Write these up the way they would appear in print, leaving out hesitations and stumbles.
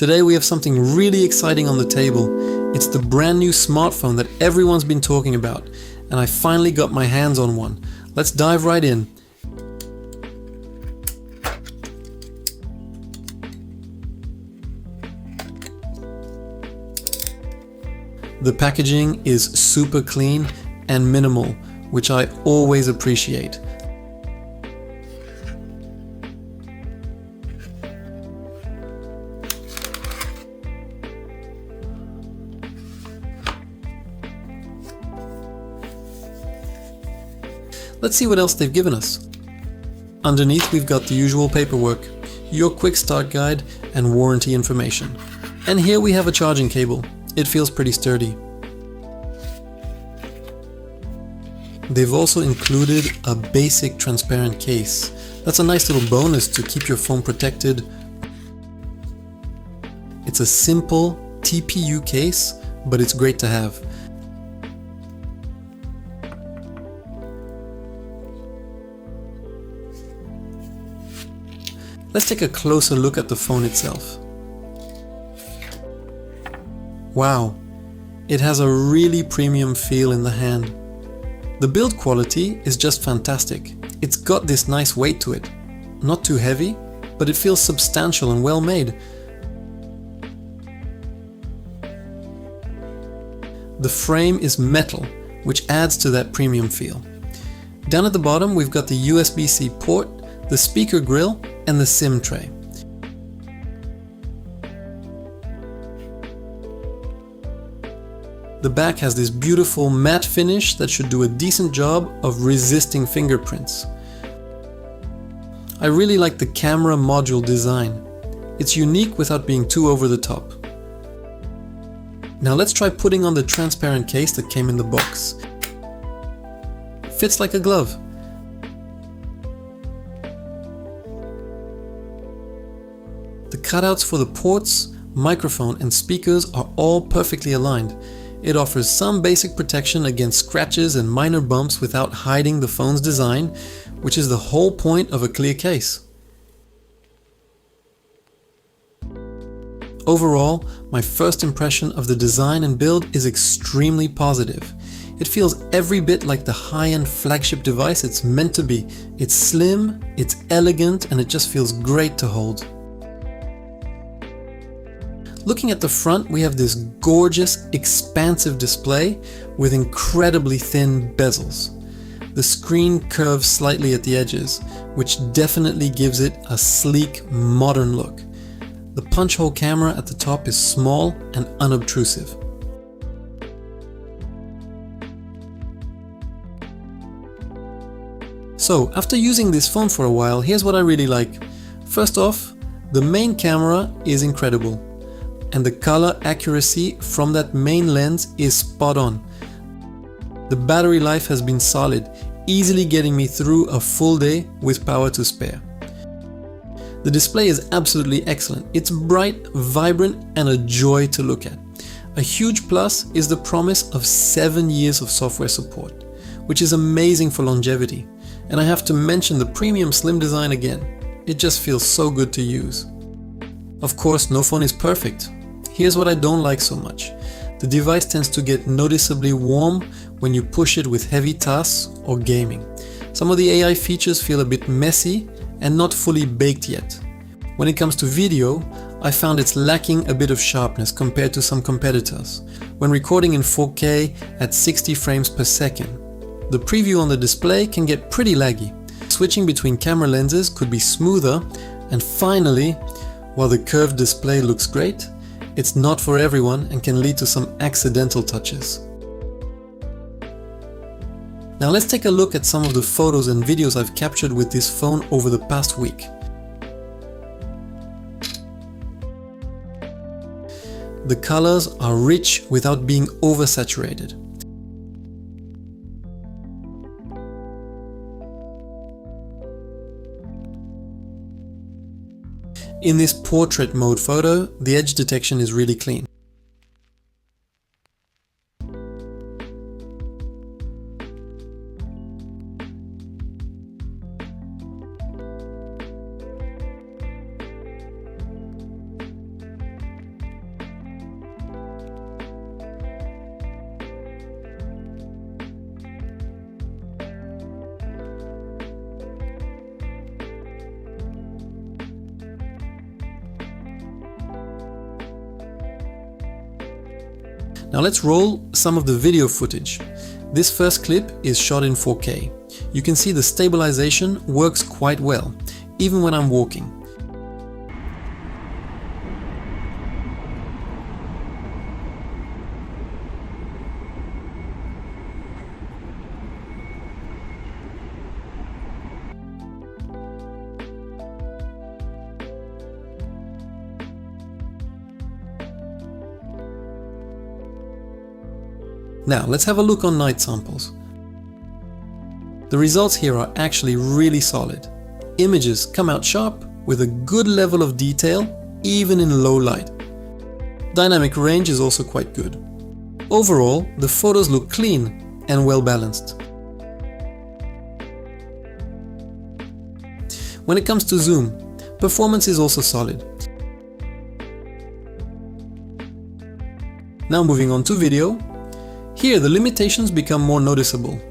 Today we have something really exciting on the table. It's the brand new smartphone that everyone's been talking about, and I finally got my hands on one. Let's dive right in. The packaging is super clean and minimal, which I always appreciate. Let's see what else they've given us. Underneath we've got the usual paperwork, your quick start guide and warranty information. And here we have a charging cable. It feels pretty sturdy. They've also included a basic transparent case. That's a nice little bonus to keep your phone protected. It's a simple TPU case, but it's great to have. Let's take a closer look at the phone itself. Wow, it has a really premium feel in the hand. The build quality is just fantastic. It's got this nice weight to it. Not too heavy, but it feels substantial and well made. The frame is metal, which adds to that premium feel. Down at the bottom we've got the USB-C port, the speaker grill, and the SIM tray. The back has this beautiful matte finish that should do a decent job of resisting fingerprints. I really like the camera module design. It's unique without being too over the top. Now let's try putting on the transparent case that came in the box. Fits like a glove. The cutouts for the ports, microphone and speakers are all perfectly aligned. It offers some basic protection against scratches and minor bumps without hiding the phone's design, which is the whole point of a clear case. Overall, my first impression of the design and build is extremely positive. It feels every bit like the high-end flagship device it's meant to be. It's slim, it's elegant, and it just feels great to hold. Looking at the front, we have this gorgeous, expansive display with incredibly thin bezels. The screen curves slightly at the edges, which definitely gives it a sleek, modern look. The punch hole camera at the top is small and unobtrusive. So, after using this phone for a while, here's what I really like. First off, the main camera is incredible. And the color accuracy from that main lens is spot on. The battery life has been solid, easily getting me through a full day with power to spare. The display is absolutely excellent. It's bright, vibrant, and a joy to look at. A huge plus is the promise of 7 years of software support, which is amazing for longevity. And I have to mention the premium slim design again. It just feels so good to use. Of course, no phone is perfect. Here's what I don't like so much. The device tends to get noticeably warm when you push it with heavy tasks or gaming. Some of the AI features feel a bit messy and not fully baked yet. When it comes to video, I found it's lacking a bit of sharpness compared to some competitors. When recording in 4K at 60 frames per second, the preview on the display can get pretty laggy. Switching between camera lenses could be smoother, and finally, while the curved display looks great, it's not for everyone and can lead to some accidental touches. Now let's take a look at some of the photos and videos I've captured with this phone over the past week. The colors are rich without being oversaturated. In this portrait mode photo, the edge detection is really clean. Now let's roll some of the video footage. This first clip is shot in 4K. You can see the stabilization works quite well, even when I'm walking. Now let's have a look on night samples. The results here are actually really solid. Images come out sharp with a good level of detail, even in low light. Dynamic range is also quite good. Overall, the photos look clean and well balanced. When it comes to zoom, performance is also solid. Now moving on to video. Here the limitations become more noticeable.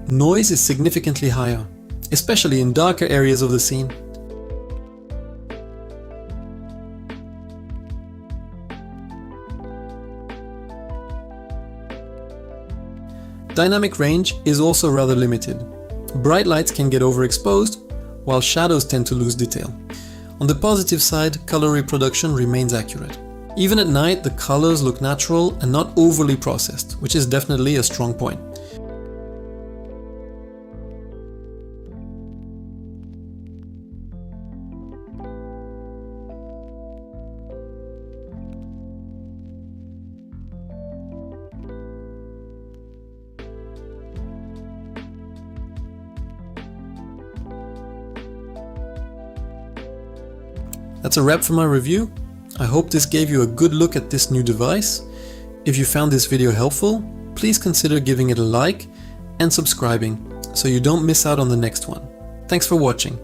Noise is significantly higher, especially in darker areas of the scene. Dynamic range is also rather limited. Bright lights can get overexposed, while shadows tend to lose detail. On the positive side, color reproduction remains accurate. Even at night, the colors look natural and not overly processed, which is definitely a strong point. That's a wrap for my review. I hope this gave you a good look at this new device. If you found this video helpful, please consider giving it a like and subscribing so you don't miss out on the next one. Thanks for watching.